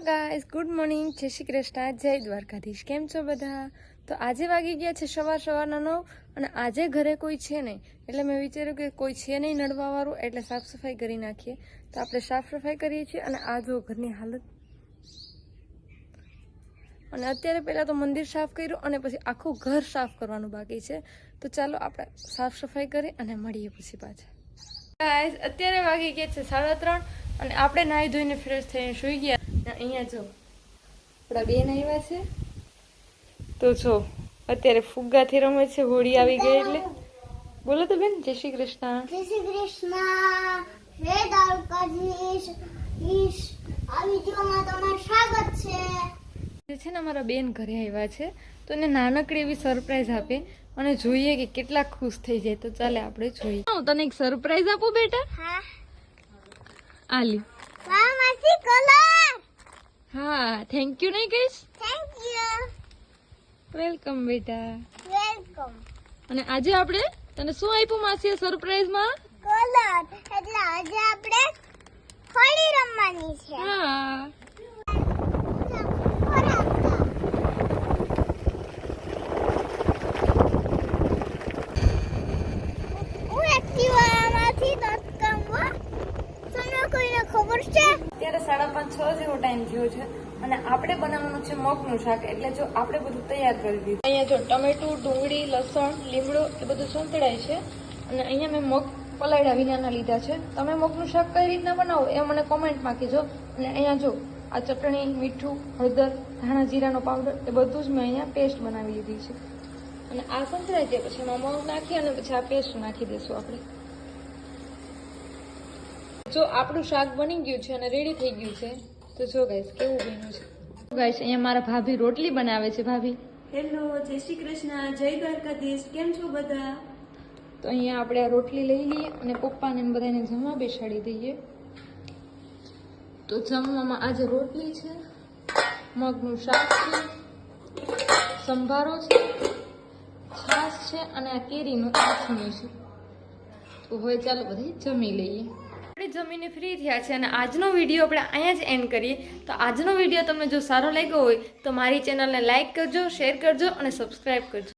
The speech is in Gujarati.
ગાઈસ ગુડ મોર્નિંગ, જય શ્રી કૃષ્ણ, જય દ્વારકાધીશ। કેમ છો બધા? તો આજે વાગી ગયા છે સવારના 9 અને આજે ઘરે કોઈ છે નહીં, એટલે મેં વિચાર્યું કે કોઈ છે નહીં નડવાવાળું, એટલે સાફ સફાઈ કરી નાખીએ। તો આપણે સાફ સફાઈ કરીએ છીએ અને આ જો ઘરની હાલત। અને અત્યારે પહેલાં તો મંદિર સાફ કર્યું અને પછી આખું ઘર સાફ કરવાનું બાકી છે। તો ચાલો આપણે સાફ સફાઈ કરી અને મળીએ પછી પાછા। ગાઈસ અત્યારે વાગી ગયા છે 3:30 અને આપણે નાહી ધોઈને ફ્રેશ થઈને સૂઈ ગયા। અહીંયા જો આપણા બેન આવ્યા છે, તો જો અત્યારે ફુગ્ગાથી રમે છે, હોળી આવી ગઈ એટલે। બોલો તો બેન, જય શ્રી કૃષ્ણ। જય શ્રી કૃષ્ણ, હે દ્વારકાધીશ, આ વિડીયોમાં તમારું સ્વાગત છે। જે છે ને અમારા બેન ઘરે આવ્યા છે, તો એને નાનકડી એવી સરપ્રાઈઝ આપે અને જોઈએ કે કેટલા ખુશ થઈ જાય। તો ચાલે આપણે જોઈએ। હું તને એક સરપ્રાઈઝ આપું બેટા। હા આલી વાહ માસી કલર। હા, થેન્ક યુ નહીં કહીશ? થેન્ક યુ, વેલકમ બેટા। વેલકમ। અને આજે આપણે તને શું આપ્યું માસીએ સરપ્રાઈઝમાં? કલર, એટલે આજે આપણે હોળી રમવાની છે। હા, હું એક્ટિવામાંથી તત્કામવા તમને કોઈને ખબર છે? અત્યારે 5:30-6 જેવો ટાઈમ થયો છે અને આપણે બનાવવાનું છે મગનું શાક। એટલે જો આપણે બધું તૈયાર કરી દીધું। અહીંયા જો ટમેટું, ડુંગળી, લસણ, લીમડો એ બધું સંતળાય છે અને અહીંયા મેં મગ પલાળ્યા વિનાના લીધા છે। તમે મગનું શાક કઈ રીતના બનાવો એ મને કોમેન્ટમાં કહેજો। અને અહીંયા જો આ ચટણી, મીઠું, હળદર, ધાણા જીરાનો પાવડર એ બધું જ મેં અહીંયા પેસ્ટ બનાવી લીધી છે। અને આ સંતળાય છે પછી એમાં મગ નાખી અને પછી આ પેસ્ટ નાખી દઈશું આપણે। જો આપણું શાક બની ગયું છે અને રેડી થઈ ગયું છે, તો જો ગાઈસ કેવું બન્યું છે। ગાઈસ અહીંયા મારા ભાભી રોટલી બનાવે છે। ભાભી હેલો, જય શ્રી કૃષ્ણ, જય દ્વારકાધીશ, કેમ છો બધા? તો અહીંયા આપણે આ રોટલી લઈ લઈએ અને પપ્પાને ને બધાને જમવા બેસાડી દઈએ। તો જમવામાં આજે રોટલી છે, મગનું શાક છે, સંભારો છે, છાશ છે અને આ કેરીનું આથમણું છે। તો હવે ચાલો બધી જમી લઈએ। આપણે જમીને ફ્રી થયા છે અને આજનો વિડીયો આપણે અહીંયા જ એન્ડ કરીએ। તો આજનો વિડીયો તમને જો સારો લાગ્યો હોય તો મારી ચેનલને લાઈક કરજો, શેર કરજો અને સબસ્ક્રાઈબ કરજો।